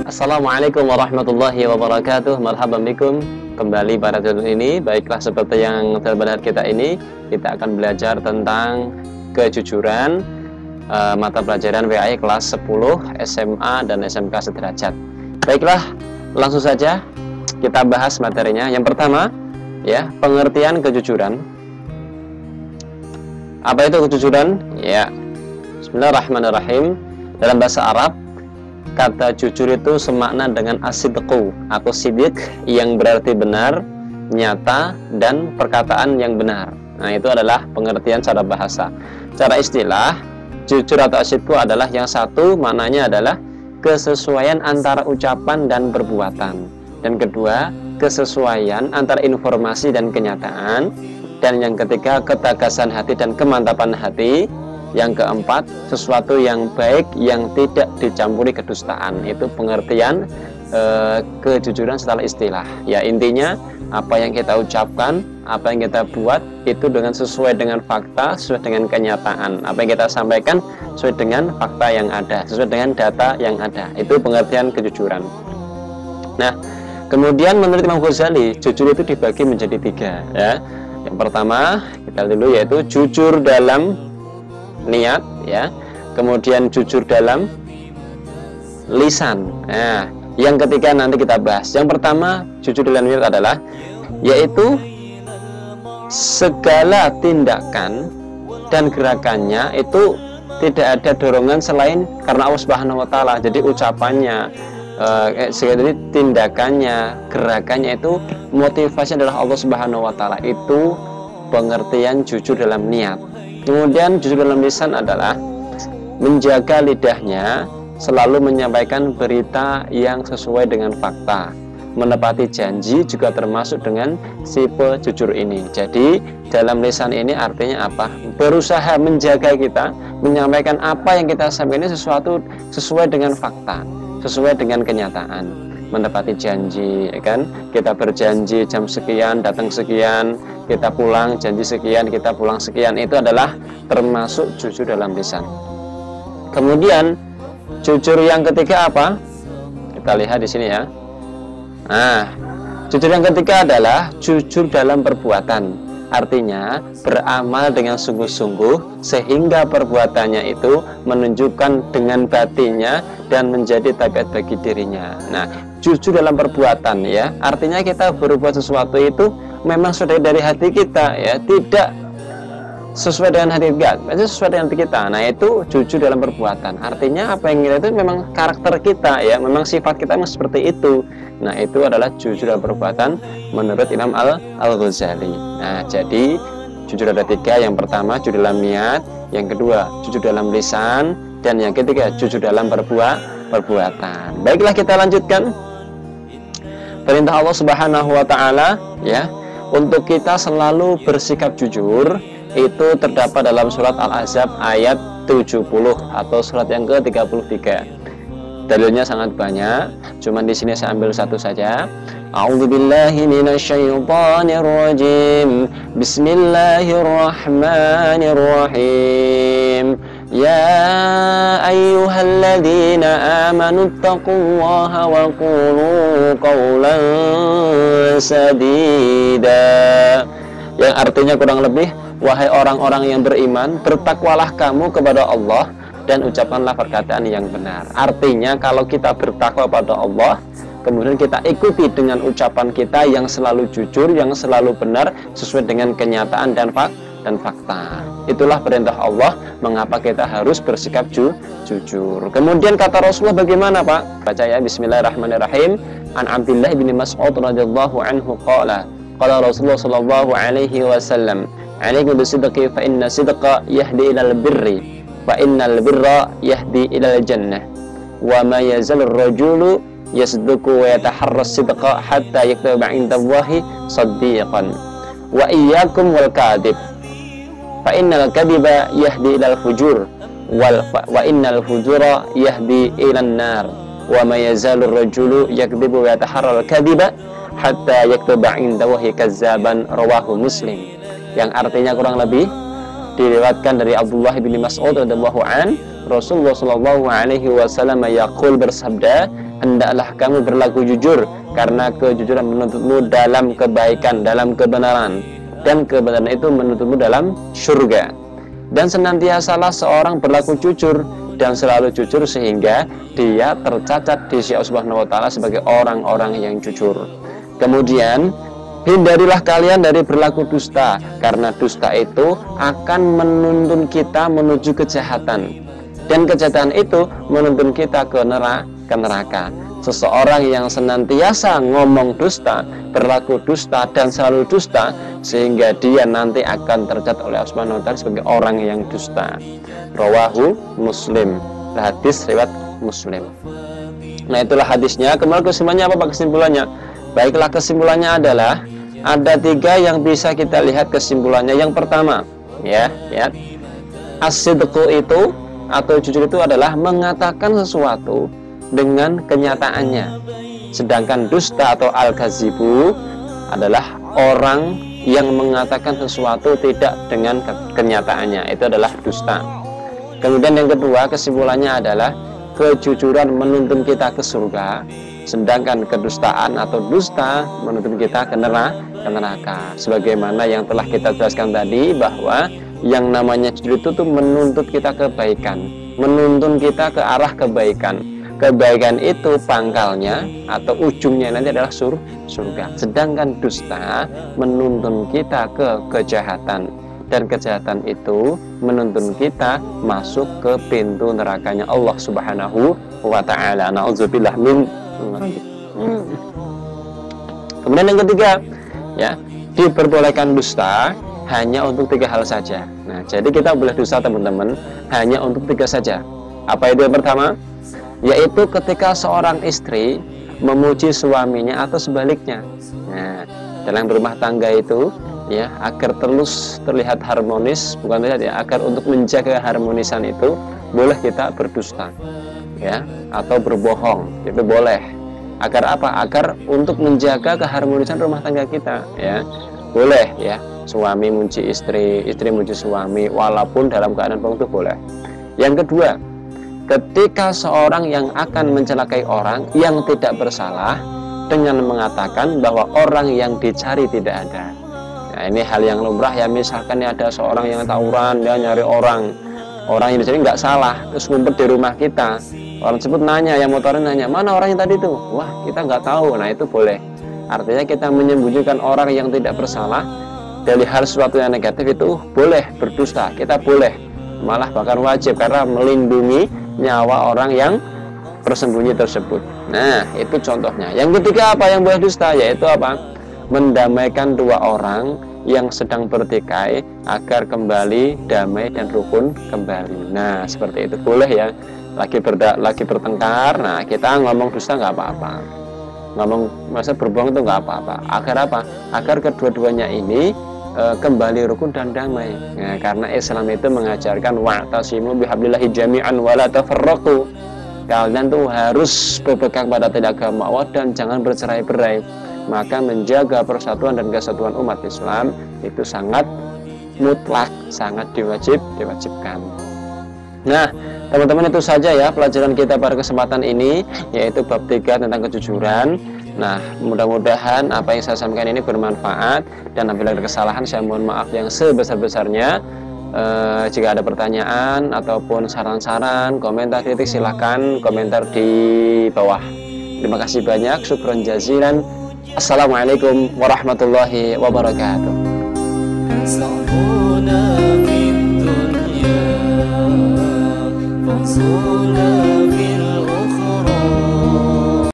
Assalamualaikum warahmatullahi wabarakatuh. Marhaban bikum kembali pada channel ini. Baiklah, seperti yang terlihat kita ini, kita akan belajar tentang kejujuran mata pelajaran WAI kelas 10 SMA dan SMK sederajat. Baiklah, langsung saja kita bahas materinya. Yang pertama, ya, pengertian kejujuran. Apa itu kejujuran? Ya, bismillahirrahmanirrahim. Dalam bahasa Arab, kata jujur itu semakna dengan as-sidqu atau sidik, yang berarti benar, nyata, dan perkataan yang benar. Nah, itu adalah pengertian secara bahasa. Secara istilah, jujur atau as-sidqu adalah yang satu, maknanya adalah kesesuaian antara ucapan dan perbuatan. Dan kedua, kesesuaian antara informasi dan kenyataan. Dan yang ketiga, ketagasan hati dan kemantapan hati. Yang keempat, sesuatu yang baik yang tidak dicampuri kedustaan. Itu pengertian kejujuran secara istilah. Ya, intinya apa yang kita ucapkan, apa yang kita buat itu dengan sesuai dengan fakta, sesuai dengan kenyataan. Apa yang kita sampaikan sesuai dengan fakta yang ada, sesuai dengan data yang ada. Itu pengertian kejujuran. Nah, kemudian menurut Imam Ghazali, jujur itu dibagi menjadi tiga. Ya. Yang pertama kita dulu, yaitu jujur dalam niat, ya, kemudian jujur dalam lisan. Nah, yang ketiga nanti kita bahas. Yang pertama, jujur dalam niat adalah yaitu segala tindakan dan gerakannya itu tidak ada dorongan selain karena Allah Subhanahu wa taala. Jadi ucapannya, jadi tindakannya, gerakannya itu motivasinya adalah Allah Subhanahu wa taala. Itu pengertian jujur dalam niat. Kemudian jujur dalam lisan adalah menjaga lidahnya selalu menyampaikan berita yang sesuai dengan fakta. Menepati janji juga termasuk dengan tipe jujur ini. Jadi dalam lisan ini artinya apa? Berusaha menjaga kita, menyampaikan apa yang kita sampaikan ini sesuatu sesuai dengan fakta, sesuai dengan kenyataan. Menepati janji, ya kan? Kita berjanji jam sekian, datang sekian, kita pulang janji sekian, kita pulang sekian. Itu adalah termasuk jujur dalam lisan. Kemudian jujur yang ketiga apa? Kita lihat di sini, ya. Nah, jujur yang ketiga adalah jujur dalam perbuatan. Artinya beramal dengan sungguh-sungguh sehingga perbuatannya itu menunjukkan dengan batinnya dan menjadi tabiat bagi dirinya. Nah, jujur dalam perbuatan, ya, artinya kita berbuat sesuatu itu memang sudah dari hati kita, ya, tidak sesuai dengan hati kita, sesuai dengan hati kita. Nah, itu jujur dalam perbuatan. Artinya apa yang kita itu memang karakter kita, ya, memang sifat kita memang seperti itu. Nah, itu adalah jujur dalam perbuatan menurut Imam Al-Ghazali. Nah, jadi jujur ada tiga. Yang pertama jujur dalam niat, yang kedua jujur dalam lisan, dan yang ketiga jujur dalam perbuatan. Baiklah, kita lanjutkan. Perintah Allah Subhanahu wa taala, ya, untuk kita selalu bersikap jujur itu terdapat dalam surat Al-Ahzab ayat 70 atau surat yang ke-33. Dalilnya sangat banyak, cuman di sini saya ambil satu saja. A'udzubillahi minasyaitonirrajim. Bismillahirrahmanirrahim. Ya ayyuhalladzina amanu taqullaha wa qulu qawlan sadida. Yang artinya kurang lebih, wahai orang-orang yang beriman, bertakwalah kamu kepada Allah dan ucapkanlah perkataan yang benar. Artinya kalau kita bertakwa pada Allah, kemudian kita ikuti dengan ucapan kita yang selalu jujur, yang selalu benar, sesuai dengan kenyataan dan fakta. Itulah perintah Allah, mengapa kita harus bersikap jujur. Kemudian kata Rasulullah bagaimana, Pak? Baca, ya, bismillahirrahmanirrahim. An Abdullah bin Mas'ud radhiyallahu anhu qala Rasulullah sallallahu alaihi wasallam, alaikum bisidqi fa inna sidqa yahdi ilal birri wa innal birra yahdi ilal jannah wa ma yazal ar-rajulu yasduqu wa yataharras sidqa hatta yaktaba 'inda Allahi saddiqan wa iyyakum wal kadhib fa innal kadhiba yahdi ilal fujur wa innal fujura yahdi ilan nar wa ma yazal ar-rajulu yakdhibu wa yataharral kadhiba hatta yaktaba 'inda Allahi kazzaban, rawahu Muslim. Yang artinya kurang lebih, diriwayatkan dari Abdullah bin Mas'ud radhiyallahu an, Rasulullah sallallahu alaihi wasallam yaqul, bersabda, hendaklah kamu berlaku jujur karena kejujuran menuntutmu dalam kebaikan, dalam kebenaran, dan kebenaran itu menuntutmu dalam surga. Dan senantiasalah seorang berlaku jujur dan selalu jujur sehingga dia tercatat di sisi Allah Subhanahu wa taala sebagai orang-orang yang jujur. Kemudian hindarilah kalian dari berlaku dusta, karena dusta itu akan menuntun kita menuju kejahatan, dan kejahatan itu menuntun kita ke neraka. Seseorang yang senantiasa ngomong dusta, berlaku dusta, dan selalu dusta, sehingga dia nanti akan tercatat oleh Allah Subhanahu wa taala sebagai orang yang dusta. Rawahu Muslim. Hadis riwayat Muslim. Nah, itulah hadisnya. Kemudian kesimpulannya apa, Pak? Kesimpulannya, baiklah, kesimpulannya adalah ada 3 yang bisa kita lihat kesimpulannya. Yang pertama, ya, as-sidqu itu atau jujur itu adalah mengatakan sesuatu dengan kenyataannya. Sedangkan dusta atau al-kazibu adalah orang yang mengatakan sesuatu tidak dengan kenyataannya. Itu adalah dusta. Kemudian yang kedua, kesimpulannya adalah kejujuran menuntun kita ke surga, sedangkan kedustaan atau dusta menuntun kita ke neraka. Sebagaimana yang telah kita jelaskan tadi, bahwa yang namanya jujur itu tuh menuntut kita kebaikan, menuntun kita ke arah kebaikan. Kebaikan itu pangkalnya atau ujungnya nanti adalah surga. Sedangkan dusta menuntun kita ke kejahatan, dan kejahatan itu menuntun kita masuk ke pintu nerakanya Allah Subhanahu wa taala. Nauzubillah min. Kemudian yang ketiga, ya, diperbolehkan dusta hanya untuk 3 hal saja. Nah, jadi kita boleh dusta, teman-teman, hanya untuk 3 saja. Apa itu? Yang pertama, yaitu ketika seorang istri memuji suaminya atau sebaliknya. Nah, dalam rumah tangga itu, ya, agar terus terlihat harmonis, bukan saja, ya, agar untuk menjaga harmonisan itu boleh kita berdusta, ya, atau berbohong, itu boleh. Agar apa? Agar untuk menjaga keharmonisan rumah tangga kita, ya, boleh, ya. Suami muji istri, istri muji suami, walaupun dalam keadaan bohong, itu boleh. Yang kedua, ketika seorang yang akan mencelakai orang yang tidak bersalah dengan mengatakan bahwa orang yang dicari tidak ada. Nah, ini hal yang lumrah, ya. Misalkan ya, ada seorang yang tawuran, dia nyari orang yang dicari nggak salah, terus ngumpet di rumah kita. Orang tersebut nanya, yang motorin nanya, mana orang yang tadi itu? Wah, kita nggak tahu. Nah, itu boleh. Artinya kita menyembunyikan orang yang tidak bersalah dari hal sesuatu yang negatif, itu boleh berdusta. Kita boleh, malah bahkan wajib, karena melindungi nyawa orang yang bersembunyi tersebut. Nah, itu contohnya. Yang ketiga, apa yang boleh dusta? Yaitu apa? Mendamaikan 2 orang yang sedang bertikai agar kembali damai dan rukun kembali. Nah, seperti itu boleh, ya. Lagi bertengkar, nah kita ngomong dusta nggak apa-apa, ngomong masa berbohong itu nggak apa-apa. Agar apa? Agar kedua-duanya ini kembali rukun dan damai. Nah, karena Islam itu mengajarkan wa'tasimu bihablillahi jami'an wa la tafarraqu. Kalian tuh harus berpegang pada agama Allah dan jangan bercerai-berai. Maka menjaga persatuan dan kesatuan umat Islam itu sangat mutlak, sangat diwajibkan. Nah, teman-teman, itu saja ya pelajaran kita pada kesempatan ini, yaitu bab 3 tentang kejujuran. Nah, mudah-mudahan apa yang saya sampaikan ini bermanfaat, dan apabila ada kesalahan saya mohon maaf yang sebesar-besarnya. Jika ada pertanyaan ataupun saran-saran, komentar, kritik, silahkan komentar di bawah. Terima kasih banyak, syukron jazilan. Assalamualaikum warahmatullahi wabarakatuh. So